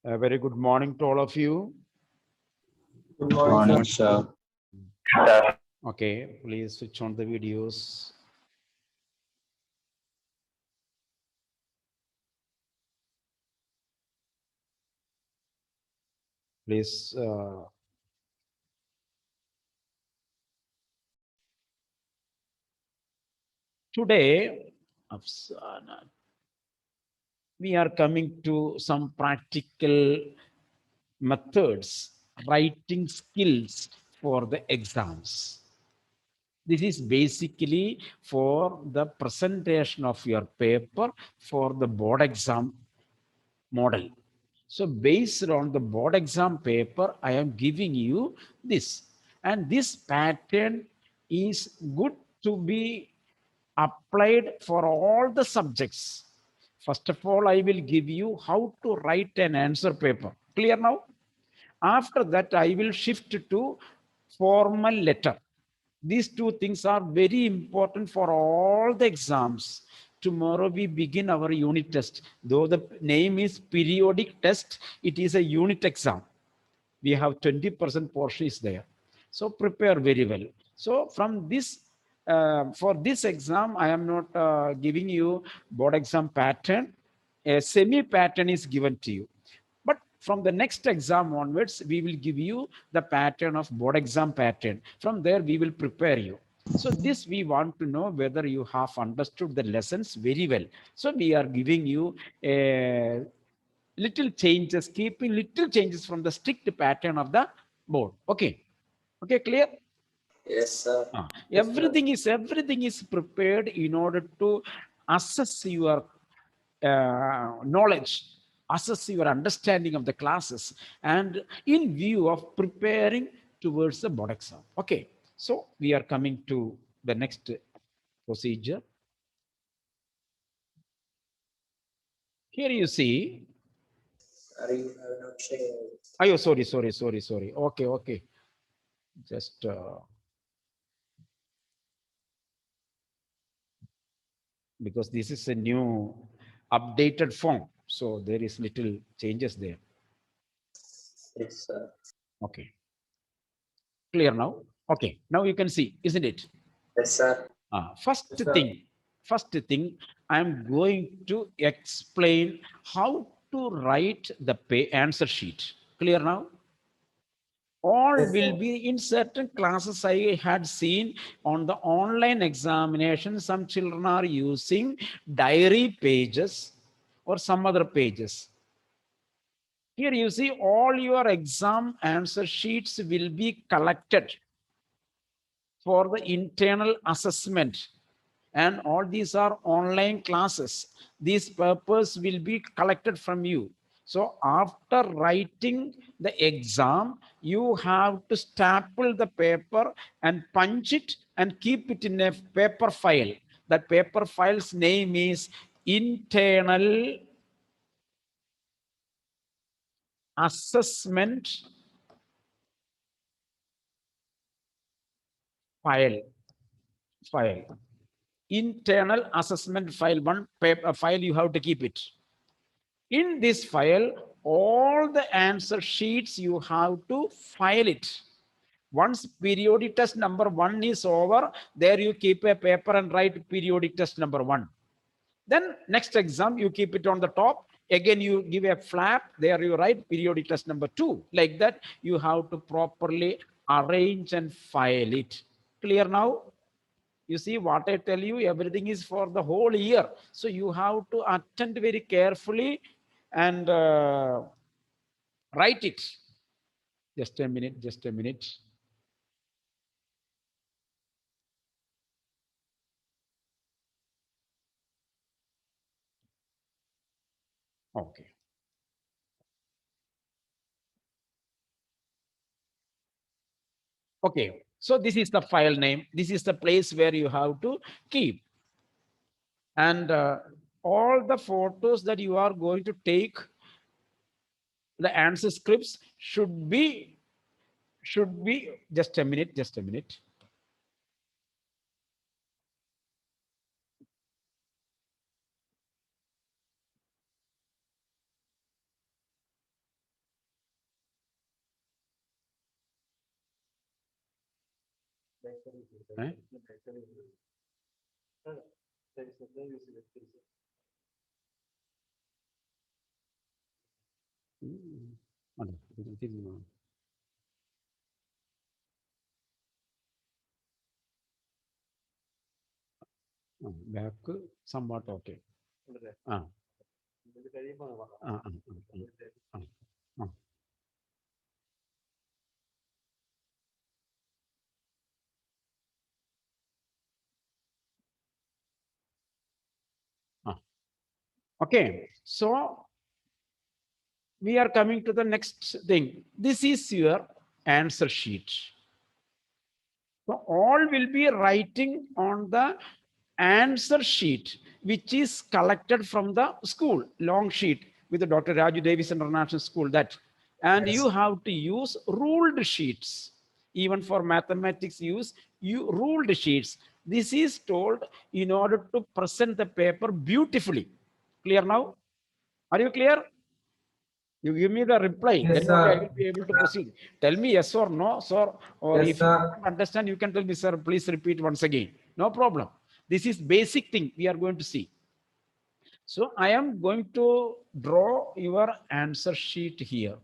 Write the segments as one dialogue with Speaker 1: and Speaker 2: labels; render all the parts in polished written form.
Speaker 1: A very good morning to all of you.
Speaker 2: Good morning, sir.
Speaker 1: Okay, please switch on the videos. Please. Today, Afsana, we are coming to some practical methods, writing skills for the exams. This is basically for the presentation of your paper for the board exam model. So based on the board exam paper, I am giving you this. And this pattern is good to be applied for all the subjects. First of all, I will give you how to write an answer paper. Clear now? After that, I will shift to formal letter. These two things are very important for all the exams. Tomorrow we begin our unit test. Though the name is periodic test, it is a unit exam. We have 20% portion is there. So prepare very well. So from this, for this exam, I am not giving you board exam pattern. A semi pattern is given to you. But from the next exam onwards, we will give you the pattern of board exam pattern. From there, we will prepare you. So this we want to know whether you have understood the lessons very well. So we are giving you a little changes, keeping little changes from the strict pattern of the board. Okay. Okay, clear?
Speaker 2: Yes, sir. Yes, sir.
Speaker 1: Everything is prepared in order to assess your knowledge, assess your understanding of the classes, and in view of preparing towards the board exam. Okay, so we are coming to the next procedure. Here you see.
Speaker 2: Are you have not shared?
Speaker 1: Oh, sorry. Okay. Just because this is a new updated form, so there is little changes there.
Speaker 2: Yes, sir.
Speaker 1: Okay, clear now. Okay, now you can see, isn't it?
Speaker 2: Yes, sir.
Speaker 1: First
Speaker 2: Yes, sir.
Speaker 1: thing, I'm going to explain how to write the answer sheet. Clear now? All
Speaker 2: Yes,
Speaker 1: will
Speaker 2: sir.
Speaker 1: be in certain classes. I had seen on the online examination, some children are using diary pages or some other pages. Here you see all your exam answer sheets will be collected for the internal assessment, and all these are online classes. These papers will be collected from you. So after writing the exam, you have to staple the paper and punch it and keep it in a paper file. That paper file's name is internal assessment file. File. Internal assessment file. One paper file you have to keep it. In this file, all the answer sheets you have to file it. Once periodic test number 1 is over, there you keep a paper and write periodic test number 1. Then next exam, you keep it on the top. Again, you give a flap. There you write periodic test number 2. Like that, you have to properly arrange and file it. Clear now? You see what I tell you, everything is for the whole year. So you have to attend very carefully and write it. Just a minute. Okay. Okay. So this is the file name. This is the place where you have to keep. And all the photos that you are going to take, the answer scripts should be just a minute. Eh? അതെ, തിരിഞ്ഞു പോണം. Back somewhat okay. ആ ആ ആ ആ ആ. Okay, so we are coming to the next thing. This is your answer sheet. So all will be writing on the answer sheet, which is collected from the school, long sheet with the Dr. Raju Davis International School. That, and
Speaker 2: Yes.
Speaker 1: you have to use ruled sheets. Even for mathematics, use you ruled sheets. This is told in order to present the paper beautifully. Clear now? Are you clear? You give me the reply,
Speaker 2: Yes,
Speaker 1: then only I
Speaker 2: sir.
Speaker 1: will be able to proceed. Tell me yes or no, sir. Or
Speaker 2: Yes,
Speaker 1: if you
Speaker 2: sir.
Speaker 1: don't understand, you can tell me, sir, please repeat once again. No problem. This is basic thing we are going to see. So I am going to draw your answer sheet here.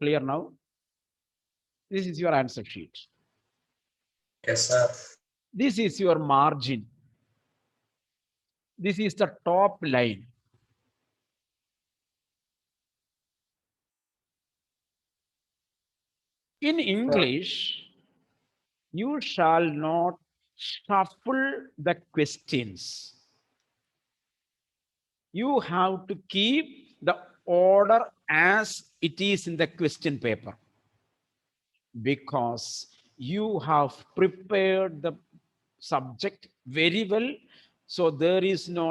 Speaker 1: Clear now? This is your answer sheet.
Speaker 2: Yes, sir.
Speaker 1: This is your margin. This is the top line. In English, you shall not shuffle the questions. You have to keep the order as it is in the question paper, because you have prepared the subject very well. So there is no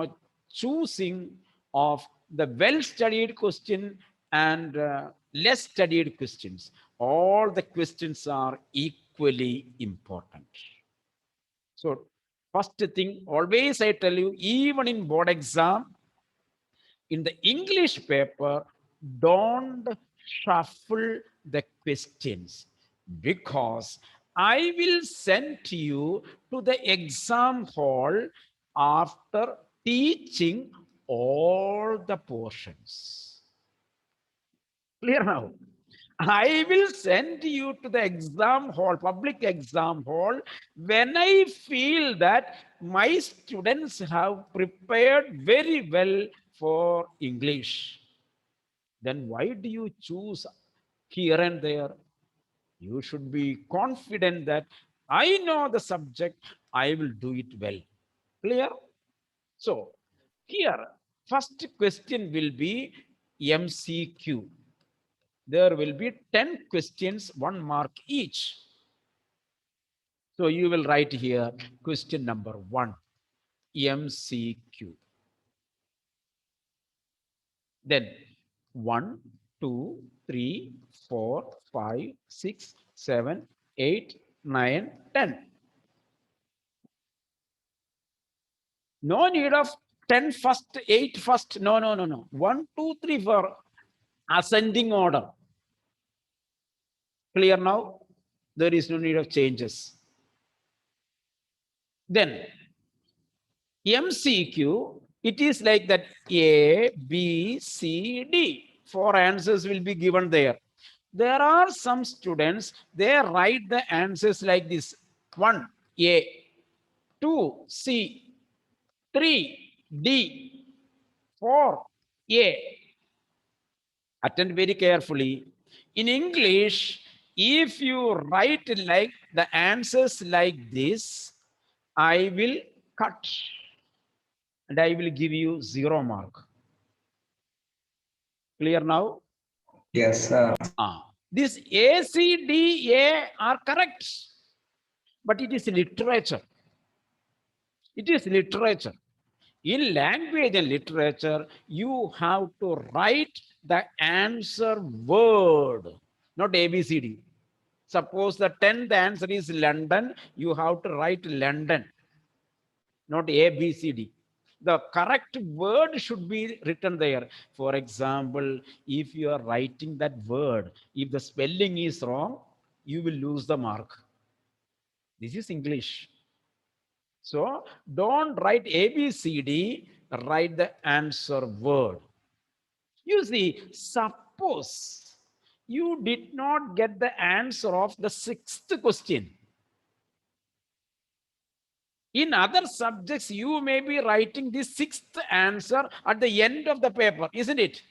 Speaker 1: choosing of the well studied question and less studied questions. All the questions are equally important. So first thing, always I tell you, even in board exam, in the English paper, don't shuffle the questions, because I will send you to the exam hall after teaching all the portions. Clear now? I will send you to the exam hall, public exam hall, when I feel that my students have prepared very well for English. Then why do you choose here and there? You should be confident that I know the subject, I will do it well. Clear? So here, first question will be MCQ. There will be 10 questions, 1 mark each. So you will write here question number 1, MCQ. Then 1, 2, 3, 4, 5, 6, 7, 8, 9, 10. No need of 10 first, 8 first. No, no, no, no. 1, 2, 3 for ascending order. Clear now? There is no need of changes. Then MCQ, it is like that: A, B, C, D. 4 answers will be given there. There are some students, they write the answers like this: 1, A, 2, C, 3, D, 4, A. Attend very carefully. In English, if you write like the answers like this, I will cut and I will give you 0 mark. Clear now?
Speaker 2: Yes, sir.
Speaker 1: This A, C, D, A are correct, but it is literature. It is literature. In language and literature, you have to write the answer word, not ABCD. Suppose the 10th answer is London, you have to write London, not ABCD. The correct word should be written there. For example, if you are writing that word, if the spelling is wrong, you will lose the mark. This is English. So don't write ABCD, write the answer word. You see, suppose you did not get the answer of the sixth question. In other subjects, you may be writing the sixth answer at the end of the paper, isn't it?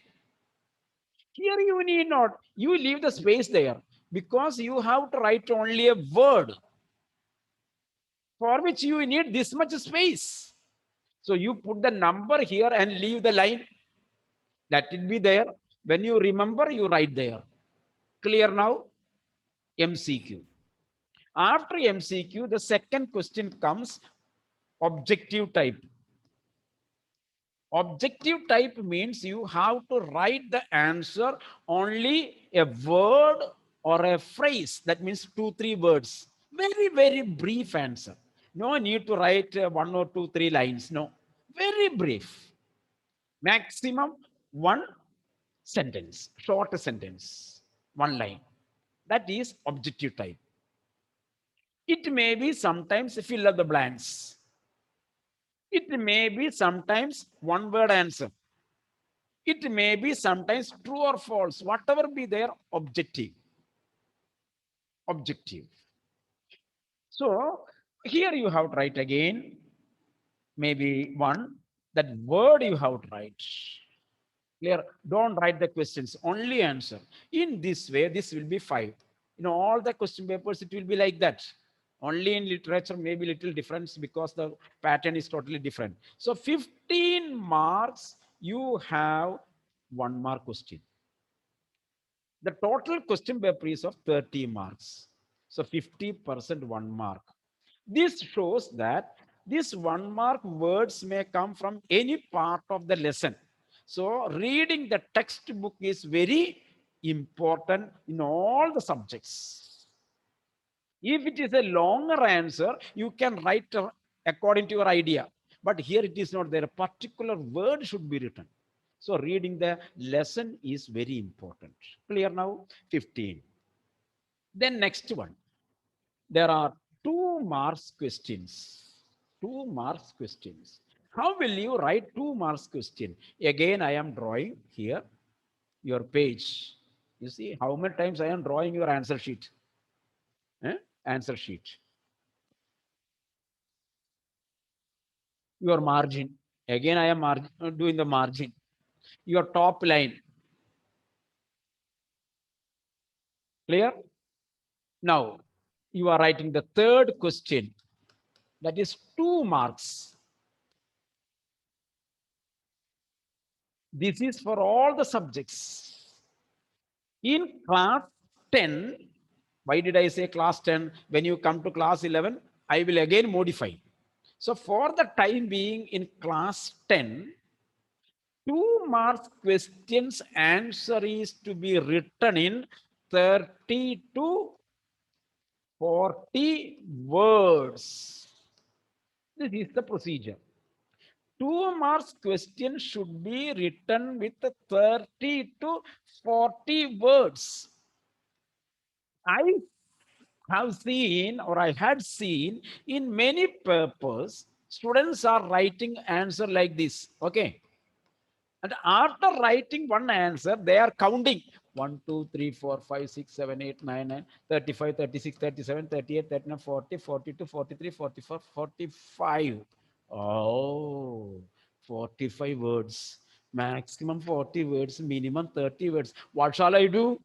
Speaker 1: Here you need not. You leave the space there because you have to write only a word for which you need this much space. So you put the number here and leave the line. That will be there. When you remember, you write there. Clear now? MCQ. After MCQ, the second question comes objective type. Objective type means you have to write the answer only a word or a phrase. That means 2, 3 words. Very, very brief answer. No need to write 1 or 2, 3 lines. No. Very brief. Maximum one sentence, short sentence, one line. That is objective type. It may be sometimes fill up the blanks. It may be sometimes one word answer. It may be sometimes true or false, whatever be their objective. Objective. So here you have to write again, maybe one, that word you have to write. Clear? Don't write the questions, only answer. In this way, this will be 5. In all the question papers, it will be like that. Only in literature, maybe little difference because the pattern is totally different. So 15 marks, you have 1 mark question. The total question paper is of 30 marks. So 50% 1 mark. This shows that this 1 mark words may come from any part of the lesson. So reading the textbook is very important in all the subjects. If it is a longer answer, you can write according to your idea. But here it is not there. A particular word should be written. So reading the lesson is very important. Clear now? 15. Then next one. There are 2 marks questions. 2 marks questions. How will you write 2 marks question? Again, I am drawing here your page. You see how many times I am drawing your answer sheet? Answer sheet. Your margin. Again, I am doing the margin. Your top line. Clear? Now, you are writing the third question. That is 2 marks. This is for all the subjects. In class 10, why did I say class 10? When you come to class 11, I will again modify. So for the time being in class 10, 2 marks questions answer is to be written in 30 to 40 words. This is the procedure. 2 marks question should be written with 30 to 40 words. I have seen, or I had seen in many papers, students are writing answer like this. Okay. And after writing one answer, they are counting 1, 2, 3, 4, 5, 6, 7, 8, 9, 9, 35, 36, 37, 38, 39, 40, 42, 43, 44, 45. Oh, 45 words. Maximum 40 words, minimum 30 words. What shall I do?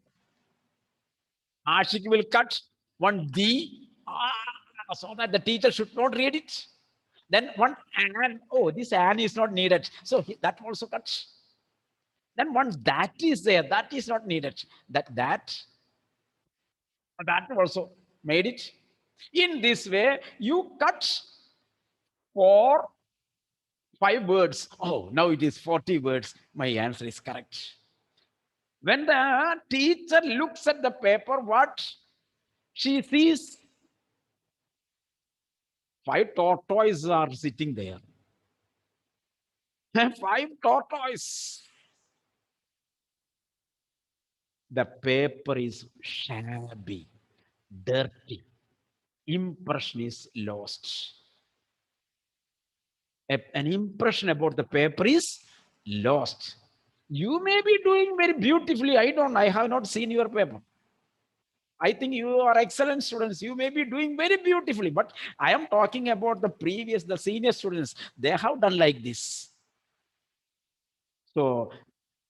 Speaker 1: Ashik will cut one D so that the teacher should not read it. Then one and, oh, this and is not needed. So that also cuts. Then once that is there, that is not needed. That also made it. In this way, you cut for 5 words. Oh, now it is 40 words. My answer is correct. When the teacher looks at the paper, what she sees, 5 tortoises are sitting there. 5 tortoises. The paper is shabby. dirty. Impression is lost. An impression about the paper is lost. You may be doing very beautifully. I have not seen your paper. I think you are excellent students. You may be doing very beautifully, but I am talking about the senior students. They have done like this. So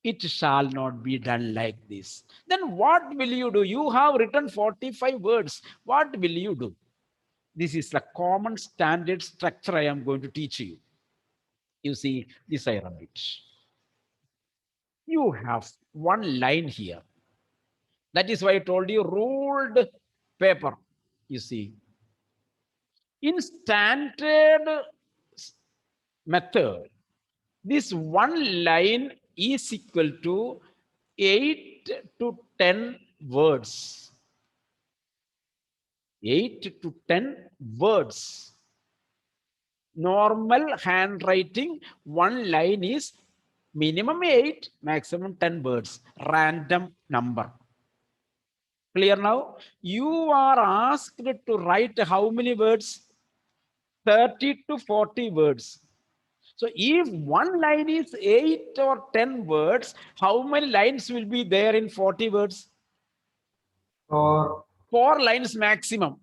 Speaker 1: it shall not be done like this. Then what will you do? You have written 45 words. What will you do? This is the common standard structure I am going to teach you. You see, this I rub it. You have one line here. That is why I told you ruled paper. You see, in standard method, this one line is equal to 8 to 10 words. 8 to 10 words. Normal handwriting, one line is minimum 8, maximum 10 words. Random number. Clear now? You are asked to write how many words? 30 to 40 words. So if one line is 8 or 10 words, how many lines will be there in 40 words?
Speaker 2: Or
Speaker 1: 4 lines maximum.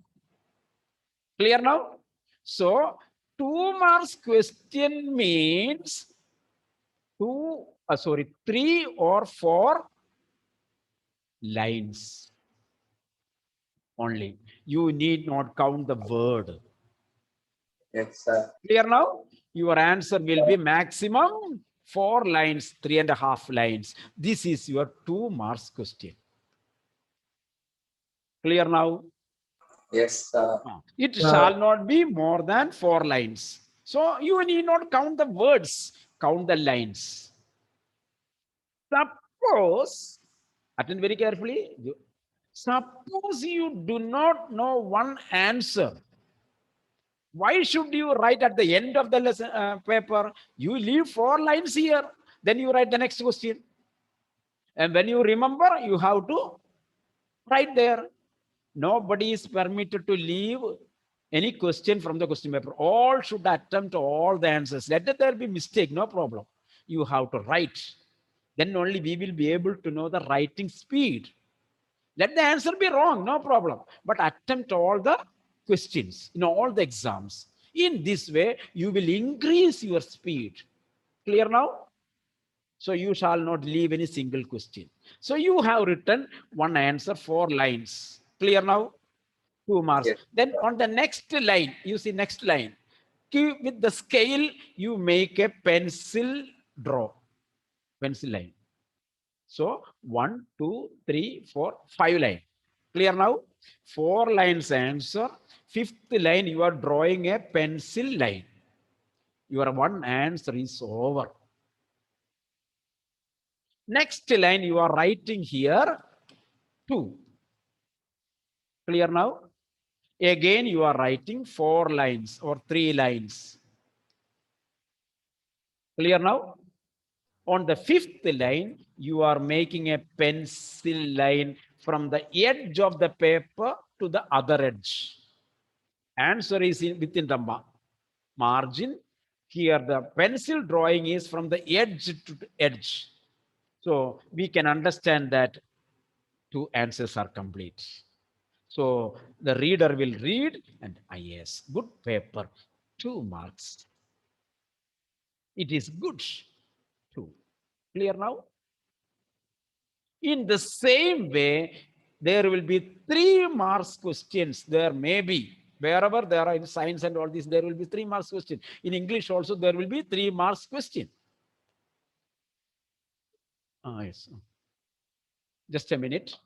Speaker 1: Clear now? So 2 marks question means 3 or 4 lines only. You need not count the word.
Speaker 2: yes, sir.
Speaker 1: Clear now? Your answer will be maximum 4 lines, 3.5 lines. This is your 2 marks question. Clear now?
Speaker 2: Yes, sir.
Speaker 1: It shall not be more than 4 lines. So you need not count the words, count the lines. Suppose, attend very carefully. Suppose you do not know one answer. Why should you write at the end of the lesson paper? You leave 4 lines here, then you write the next question. And when you remember, you have to write there. Nobody is permitted to leave any question from the question paper. All should attempt all the answers. Let there be mistake, no problem. You have to write. Then only we will be able to know the writing speed. Let the answer be wrong, no problem. But attempt all the questions in all the exams. In this way, you will increase your speed. Clear now? So you shall not leave any single question. So you have written one answer, 4 lines. Clear now? 2 marks.
Speaker 2: Yes,
Speaker 1: Then on the next line, you see next line. With the scale, you make a pencil draw. Pencil line. So 1, 2, 3, 4, 5 line. Clear now? 4 lines answer. 5th line, you are drawing a pencil line. Your one answer is over. Next line, you are writing here 2. Clear now? Again, you are writing 4 lines or 3 lines. Clear now? On the 5th line, you are making a pencil line from the edge of the paper to the other edge. Answer is within the margin. Here, the pencil drawing is from the edge to the edge. So we can understand that 2 answers are complete. So the reader will read and yes, good paper, 2 marks. It is good, 2. Clear now? In the same way, there will be 3 marks questions. There may be, wherever there are in science and all this, there will be 3 marks question. In English also, there will be 3 marks question. Yes. Just a minute.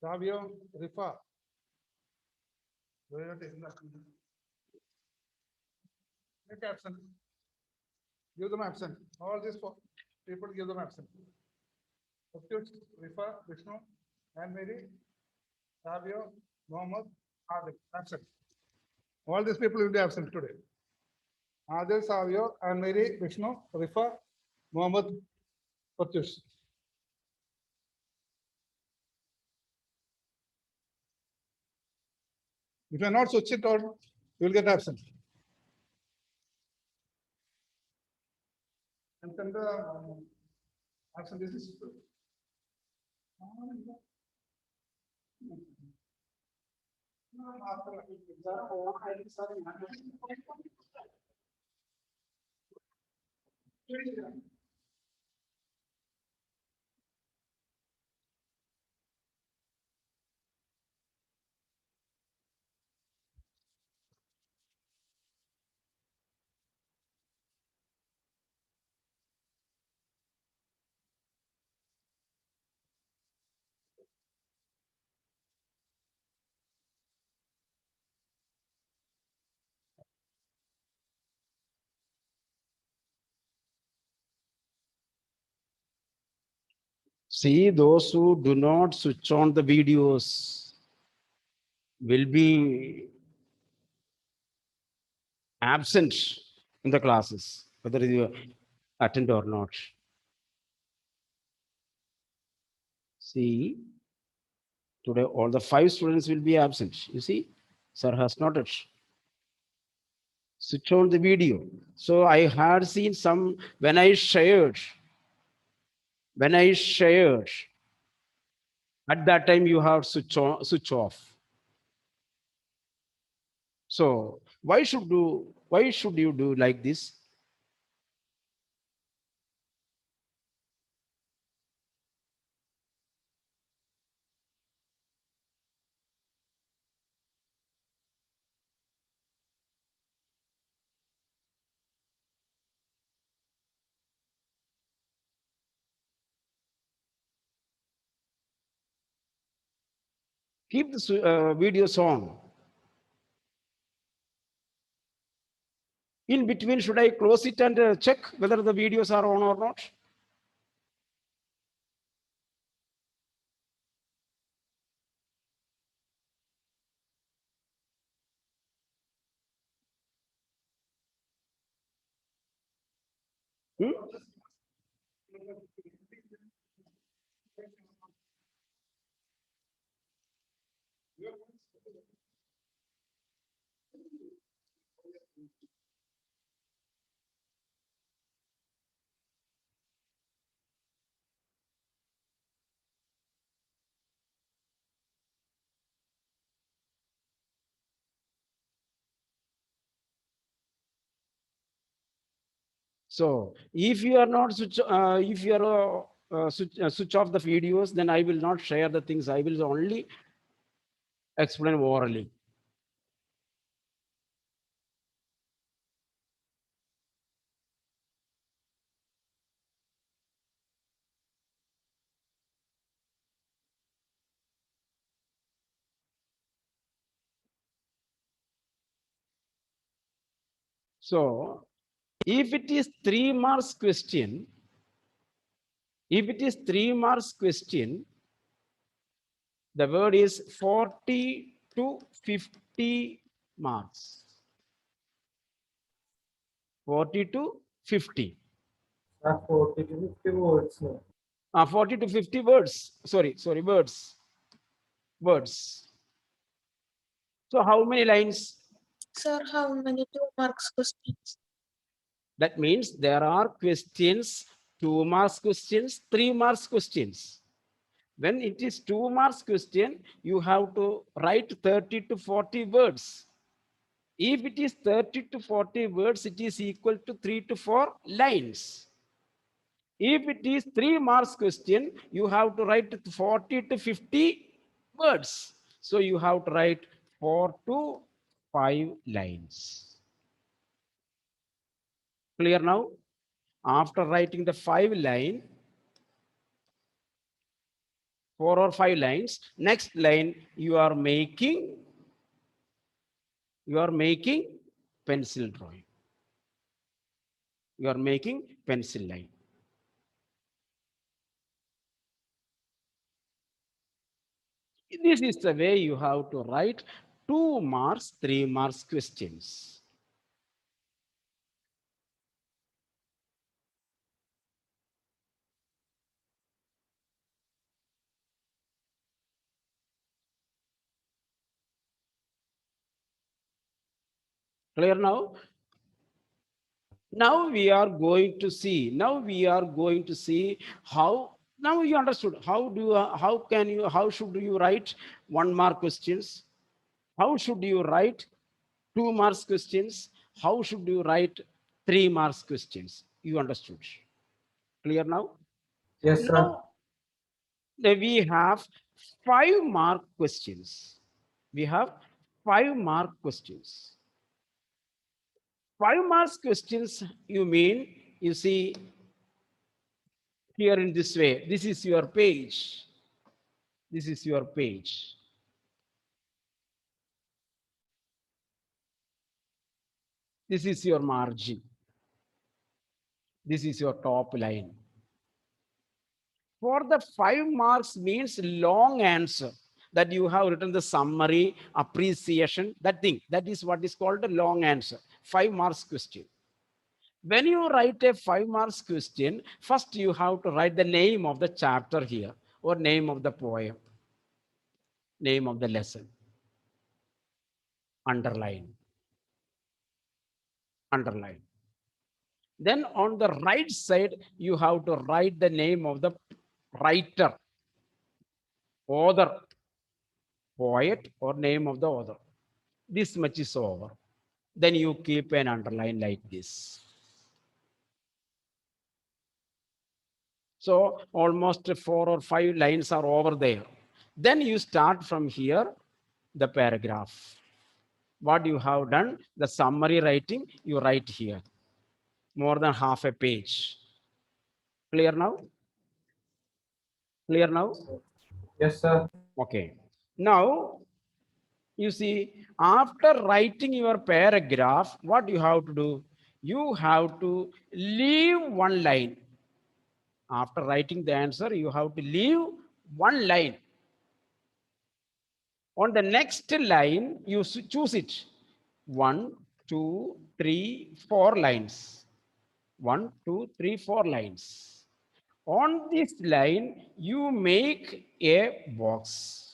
Speaker 3: Savio, Rifa. Where are they? Make absent. Give them absent. All these people give them absent. Substitute Rifa, Vishnu, and Mary, Savio, Mohammed, Adil, absent. All these people will be absent today. Adil, Savio, and Mary, Vishnu, Rifa, Mohammed, Pratyush. If you are not switch it on, you will get absent. And then the absent is
Speaker 1: See, those who do not switch on the videos will be absent in the classes, whether you attend or not. See, today all the 5 students will be absent. You see, sir has noted. Switch on the video. So I had seen some when I shared, at that time you have switch off. So why should you do like this? Keep the videos on. In between, should I close it and check whether the videos are on or not? Hmm? So if you are not if you are switch off the videos, then I will not share the things. I will only explain orally. So if it is 3 marks question, the word is 40 to 50 marks. 40 to 50.
Speaker 2: 40 to 50 words.
Speaker 1: 40 to 50 words. Sorry, words. Words. So how many lines?
Speaker 4: Sir, how many 2 marks questions?
Speaker 1: That means there are questions, 2 marks questions, 3 marks questions. When it is 2 marks question, you have to write 30 to 40 words. If it is 30 to 40 words, it is equal to 3 to 4 lines. If it is 3 marks question, you have to write 40 to 50 words. So you have to write 4 to 5 lines. Clear now? After writing the 5 line, 4 or 5 lines. Next line, you are making pencil drawing. You are making pencil line. This is the way you have to write 2 marks, 3 marks questions. Clear now? Now we are going to see. How. Now you understood. How should you write 1 mark questions? How should you write 2 marks questions? How should you write 3 marks questions? You understood. Clear now?
Speaker 2: Yes, sir.
Speaker 1: Now we have 5 mark questions. We have 5 mark questions. 5 marks questions, you mean, you see here in this way. This is your page. This is your page. This is your margin. This is your top line. For the 5 marks means long answer, that you have written the summary, appreciation, that thing. That is what is called a long answer. 5 marks question. When you write a 5 marks question, first you have to write the name of the chapter here, or name of the poem, name of the lesson. Underline. Underline. Then on the right side, you have to write the name of the writer, author, poet, or name of the author. This much is over. Then you keep an underline like this. So almost 4 or 5 lines are over there. Then you start from here, the paragraph. What you have done, the summary writing, you write here. More than half a page. Clear now? Clear now?
Speaker 2: Yes, sir.
Speaker 1: Okay. Now, you see, after writing your paragraph, what you have to do? You have to leave 1 line. After writing the answer, you have to leave 1 line. On the next line, you choose it. 1, 2, 3, 4 lines. 1, 2, 3, 4 lines. On this line, you make a box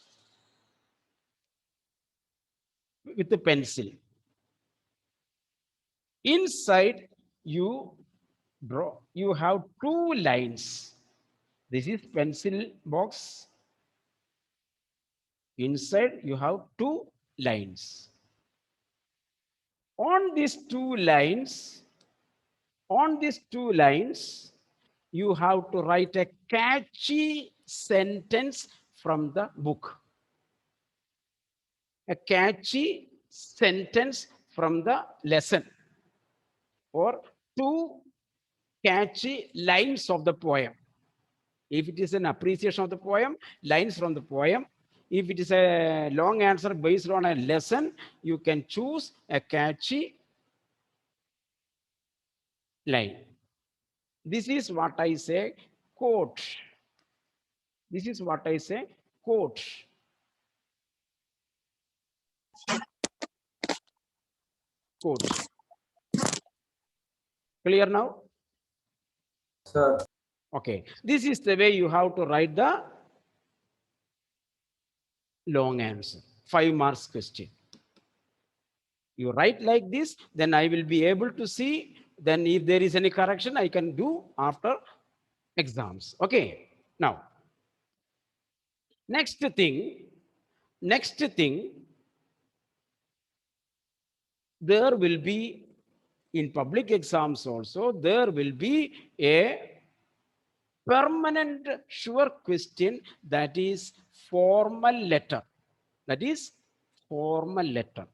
Speaker 1: with a pencil. Inside, you draw. You have 2 lines. This is pencil box. Inside, you have 2 lines. On these 2 lines, you have to write a catchy sentence from the book. A catchy sentence from the lesson, or 2 catchy lines of the poem. If it is an appreciation of the poem, lines from the poem. If it is a long answer based on a lesson, you can choose a catchy line. This is what I say, quote. This is what I say, quote. Quote. Clear now?
Speaker 2: Sir.
Speaker 1: Okay. This is the way you have to write the long answer, 5 marks question. You write like this, then I will be able to see. Then if there is any correction, I can do after exams. Okay. Now, next thing, there will be in public exams also, there will be a permanent sure question, that is formal letter. That is formal letter.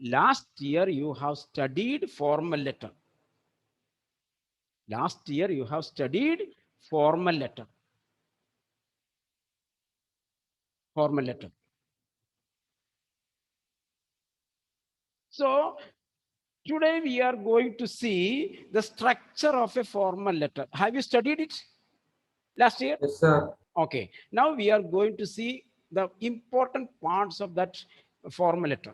Speaker 1: Last year you have studied formal letter. Last year you have studied formal letter. formal letter. So today we are going to see the structure of a formal letter. Have you studied it last year?
Speaker 2: Yes, sir.
Speaker 1: Okay. Now we are going to see the important parts of that formal letter.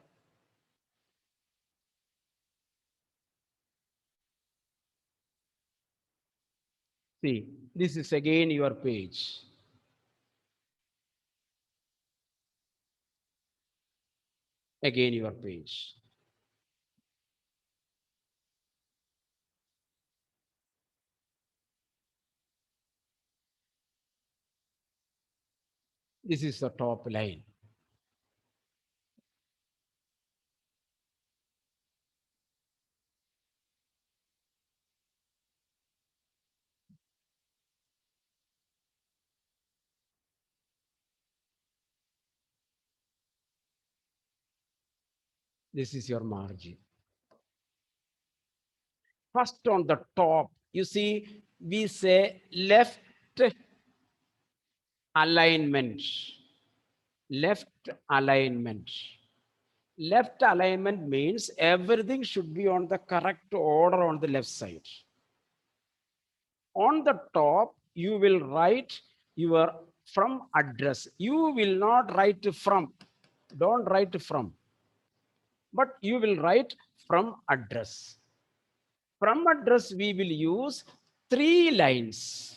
Speaker 1: See, this is again your page. Again your page. This is the top line. This is your margin. First on the top, you see, we say left alignment. Left alignment. Left alignment means everything should be on the correct order on the left side. On the top, you will write your from address. You will not write from. Don't write from. But you will write from address. From address, we will use 3 lines.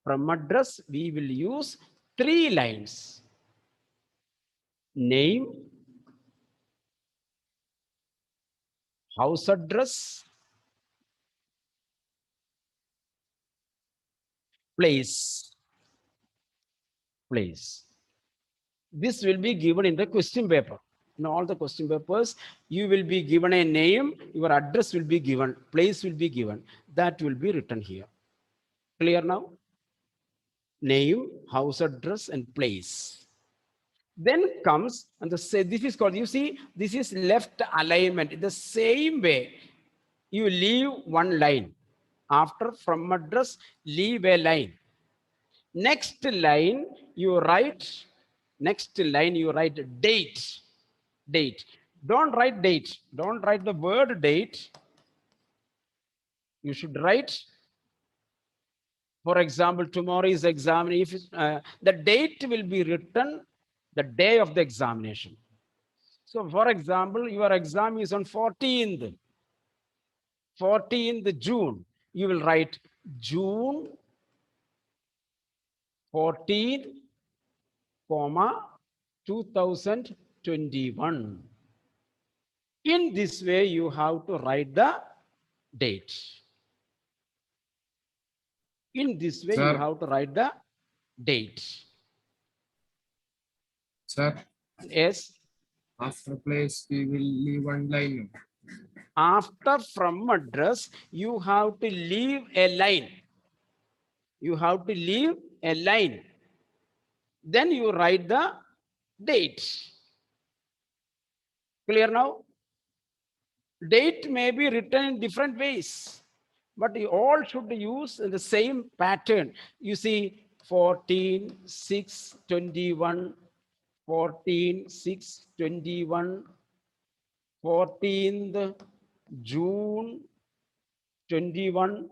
Speaker 1: From address, we will use 3 lines. Name, house address, place. Place. This will be given in the question paper. In all the question papers, you will be given a name, your address will be given, place will be given. That will be written here. Clear now? Name, house address, and place. Then comes, and this is called, you see, this is left alignment. In the same way, you leave 1 line. After from address, leave a line. Next line, you write, date. Date. Don't write date. Don't write the word date. You should write, for example, tomorrow is exam. If the date will be written the day of the examination. So, for example, your exam is on 14th June. You will write June 14th, 2021. In this way, you have to write the date. In this way, you
Speaker 2: Sir.
Speaker 1: have to write the date.
Speaker 2: Sir,
Speaker 1: Yes.
Speaker 2: after place, we will leave 1 line.
Speaker 1: After from address, you have to leave a line. You have to leave a line. Then you write the date. Clear now? Date may be written in different ways, but you all should use the same pattern. You see, 14/6/21, 14/6/21, 14th June 21.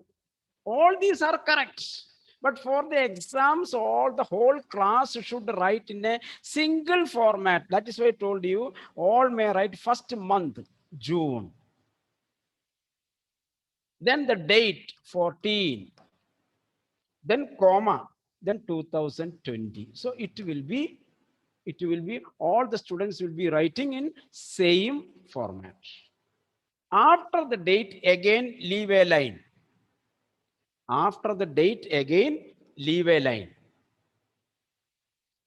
Speaker 1: All these are correct. But for the exams, the whole class should write in a single format. That is why I told you, all may write first month, June. Then the date, 14. Then comma, then 2020. So it will be, all the students will be writing in same format. After the date, again, leave a line. After the date, again, leave a line.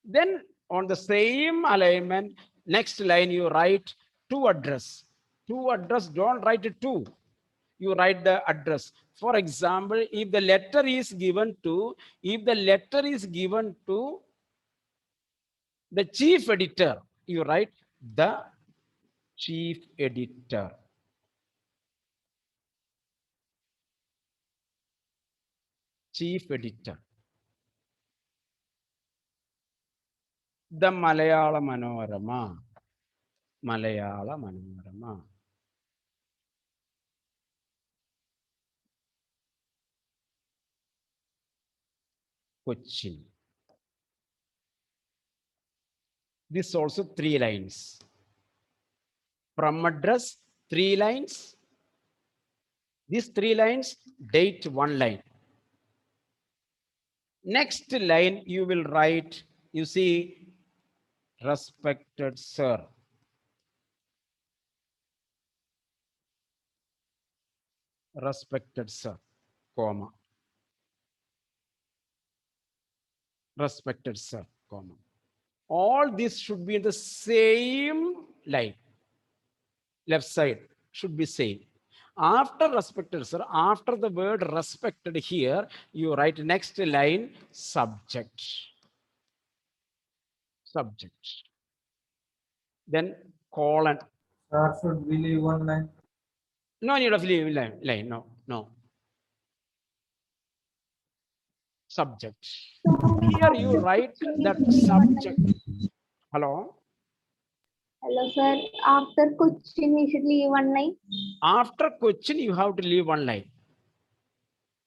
Speaker 1: Then on the same alignment, next line you write to address. To address, don't write it to. You write the address. For example, if the letter is given to, the chief editor, you write the chief editor. Chief editor. The Malayala Manorama. Malayala Manorama. Cochin. This also 3 lines. From address, 3 lines. These 3 lines, date 1 line. Next line you will write, you see, respected sir. Respected sir, comma. Respected sir, comma. All this should be in the same line. Left side should be same. After respected sir, after the word respected here, you write next line subject. Subject. Then colon.
Speaker 2: Sir, should we leave one line?
Speaker 1: No need of leave line. No. Subject. Here you write that subject. Hello?
Speaker 5: Hello, sir. After question, we should leave one line.
Speaker 1: After question, you have to leave one line.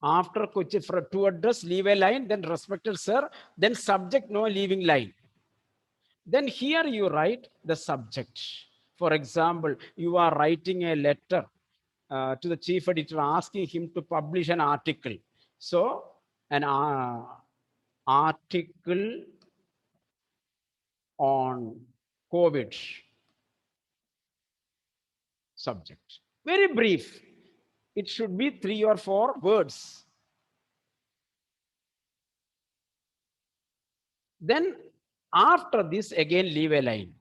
Speaker 1: After question, for to address, leave a line, then respected sir, then subject, no leaving line. Then here you write the subject. For example, you are writing a letter to the chief editor asking him to publish an article. So, an article on COVID. Subject. Very brief. It should be 3 or 4 words. Then after this, again leave a line.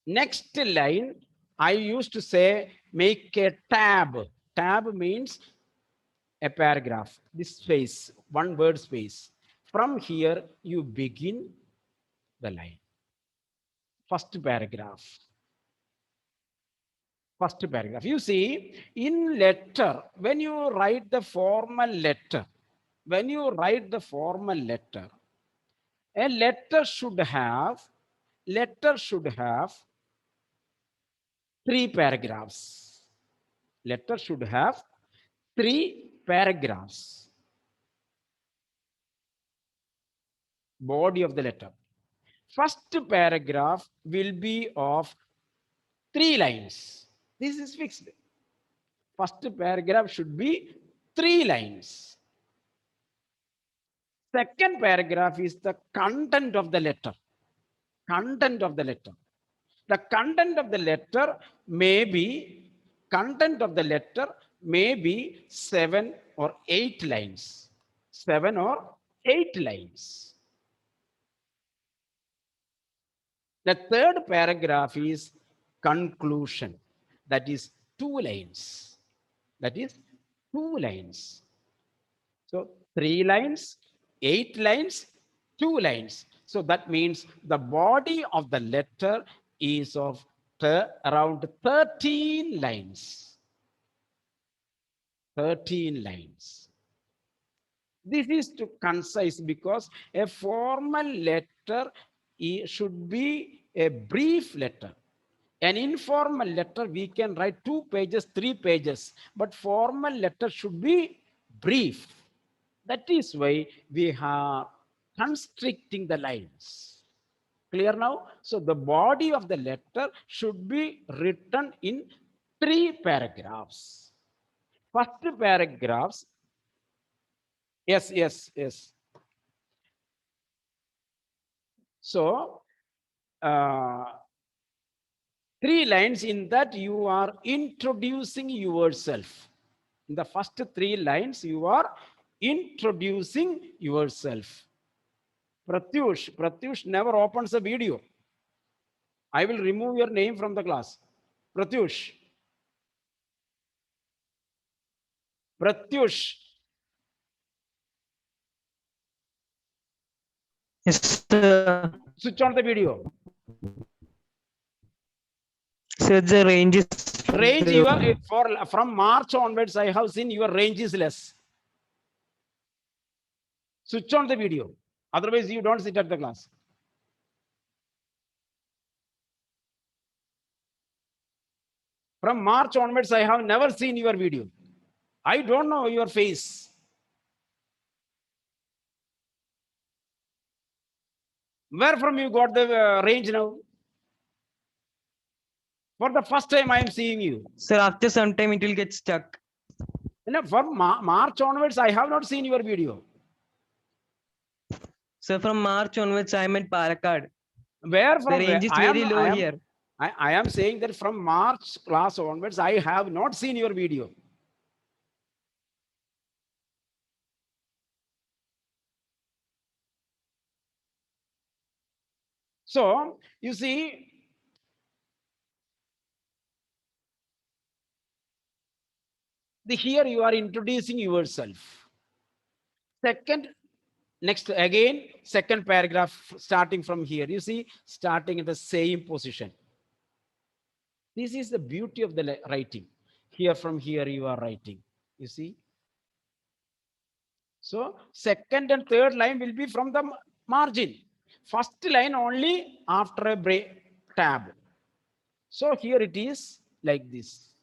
Speaker 1: Next line, I used to say make a tab. Tab means a paragraph. This space, 1 word space. From here, you begin the line. First paragraph. First paragraph. You see, in letter, when you write the formal letter, a letter should have 3 paragraphs. Letter should have 3 paragraphs. Body of the letter. First paragraph will be of 3 lines. This is fixed. First paragraph should be 3 lines. Second paragraph is the content of the letter. Content of the letter. The content of the letter may be 7 or 8 lines. 7 or 8 lines. The third paragraph is conclusion. That is 2 lines. That is 2 lines. So 3 lines, 8 lines, 2 lines. So that means the body of the letter is of around 13 lines. 13 lines. This is too concise because a formal letter should be a brief letter. An informal letter, we can write 2 pages, 3 pages, but formal letter should be brief. That is why we are constricting the lines. Clear now? So the body of the letter should be written in 3 paragraphs. First paragraphs. Yes. So, 3 lines, in that you are introducing yourself. In the first 3 lines, you are introducing yourself. Pratyush never opens a video. I will remove your name from the class. Pratyush.
Speaker 6: Yes, sir.
Speaker 1: Switch on the video.
Speaker 6: Sir, the range is
Speaker 1: from March onwards, I have seen your range is less. Switch on the video. Otherwise, you don't sit at the class. From March onwards, I have never seen your video. I don't know your face. Where from you got the range now? For the first time, I am seeing you.
Speaker 6: Sir, after some time it will get stuck.
Speaker 1: From March onwards, I have not seen your video.
Speaker 6: Sir, from March onwards, I am at Palakkad.
Speaker 1: Where
Speaker 6: The
Speaker 1: from?
Speaker 6: range is very low here.
Speaker 1: I am saying that from March class onwards, I have not seen your video. So, you see, here you are introducing yourself. Second, next again, second paragraph starting from here. You see, starting in the same position. This is the beauty of the writing. Here from here you are writing. You see. So second and third line will be from the margin. First line only after a break tab. So here it is like this.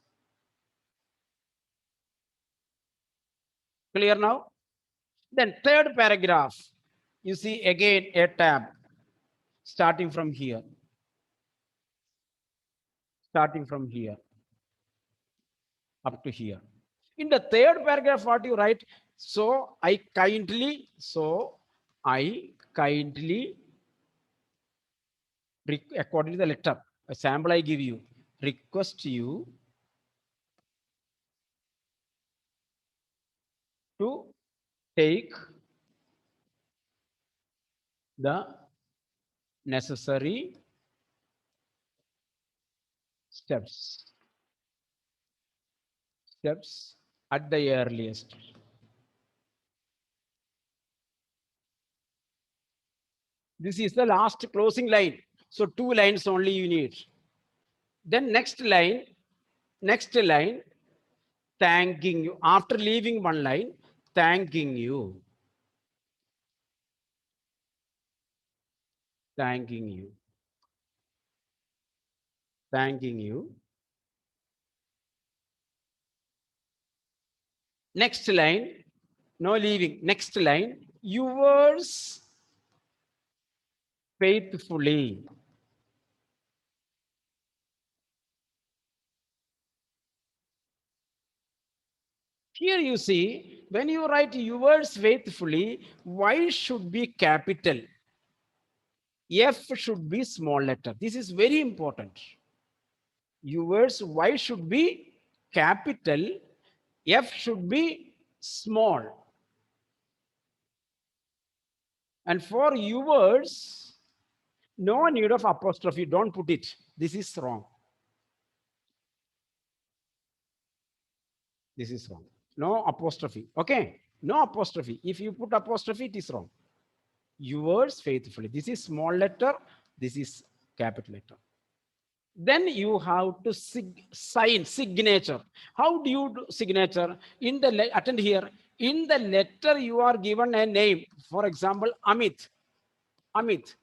Speaker 1: Clear now? Then third paragraph, you see again a tab starting from here. Starting from here up to here. In the third paragraph, what you write? So I kindly, according to the letter, a sample I give you, request you to take the necessary steps at the earliest. This is the last closing line. So 2 lines only you need. Then next line, thanking you. After leaving one line, thanking you. Thanking you. Thanking you. Next line, no leaving. Next line, yours faithfully. Here you see, when you write yours faithfully, Y should be capital. F should be small letter. This is very important. Yours Y should be capital. F should be small. And for yours, no need of apostrophe. Don't put it. This is wrong. This is wrong. No apostrophe. Okay. No apostrophe. If you put apostrophe, it is wrong. Yours faithfully. This is small letter. This is capital letter. Then you have to sign signature. How do you do signature? In the attend here. In the letter, you are given a name. For example, Amit. Amit.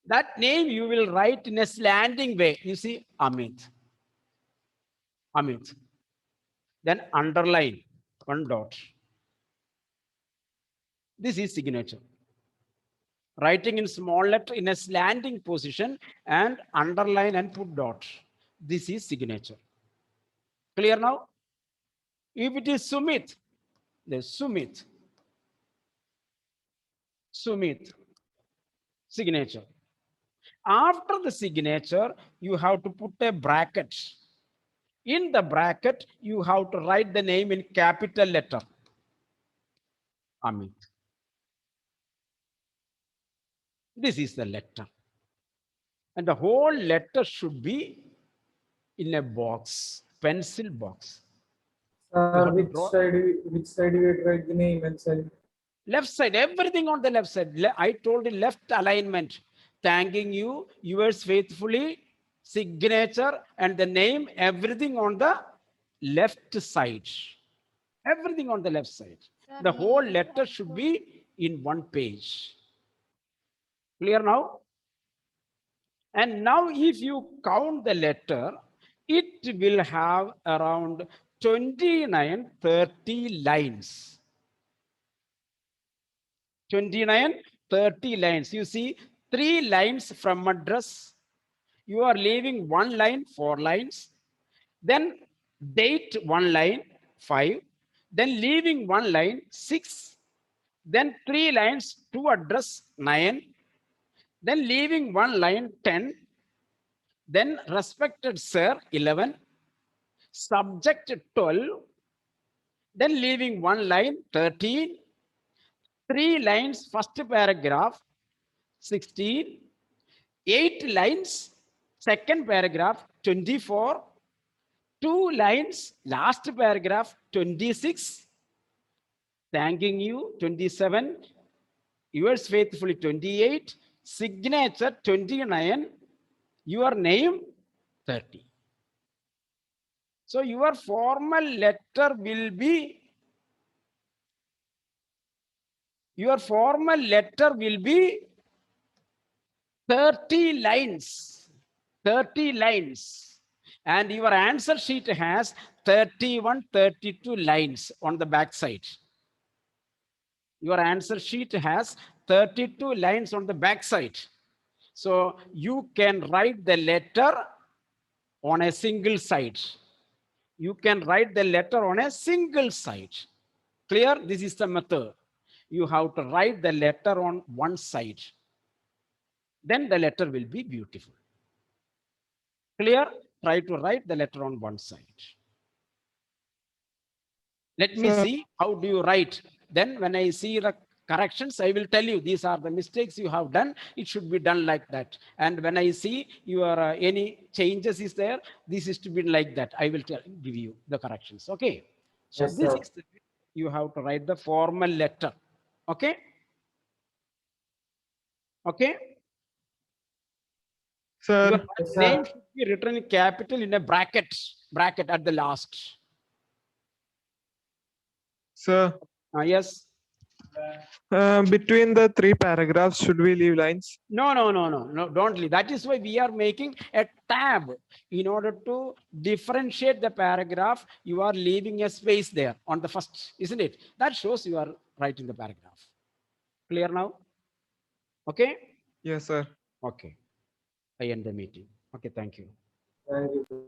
Speaker 1: That name you will write in a slanting way. You see, Amit. Amit. Then underline, 1 dot. This is signature. Writing in small letter in a slanting position and underline and put dot. This is signature. Clear now? If it is Sumit, there's Sumit. Sumit. Signature. After the signature, you have to put a bracket. In the bracket, you have to write the name in capital letter. Amit. This is the letter. And the whole letter should be in a box, pencil box.
Speaker 2: Which side you write the name and send?
Speaker 1: Left side, everything on the left side. I told you left alignment. Thanking you, yours faithfully, signature, and the name, everything on the left side. Everything on the left side. The whole letter should be in one page. Clear now? And now if you count the letter, it will have around 29, 30 lines. 29, 30 lines. You see 3 lines from address. You are leaving 1 line, 4 lines. Then date 1 line, 5. Then leaving 1 line, 6. Then 3 lines to address, 9. Then leaving 1 line, 10. Then respected sir, 11. Subject 12. Then leaving 1 line, 13. 3 lines, first paragraph, 16. 8 lines, second paragraph, 24. 2 lines, last paragraph, 26. Thanking you, 27. Yours faithfully, 28. Signature, 29. Your name, 30. So your formal letter will be, 30 lines. 30 lines. And your answer sheet has 31, 32 lines on the back side. Your answer sheet has 32 lines on the back side. So you can write the letter on a single side. You can write the letter on a single side. Clear? This is the method. You have to write the letter on one side. Then the letter will be beautiful. Clear? Try to write the letter on one side. Let me
Speaker 2: Sir.
Speaker 1: see how do you write. Then when I see the corrections, I will tell you these are the mistakes you have done. It should be done like that. And when I see your any changes is there, this is to be like that. I will give you the corrections. Okay. So
Speaker 2: Yes,
Speaker 1: this
Speaker 2: sir.
Speaker 1: is the, you have to write the formal letter. Okay. Okay.
Speaker 2: Sir.
Speaker 1: Your
Speaker 2: Yes,
Speaker 1: name
Speaker 2: sir.
Speaker 1: should be written in capital in a bracket at the last.
Speaker 2: Sir.
Speaker 1: Yes.
Speaker 2: Between the 3 paragraphs, should we leave lines?
Speaker 1: No, don't leave. That is why we are making a tab. In order to differentiate the paragraph, you are leaving a space there on the first, isn't it? That shows you are writing the paragraph. Clear now? Okay?
Speaker 2: Yes, sir.
Speaker 1: Okay. I end the meeting. Okay, thank you.
Speaker 2: Thank you.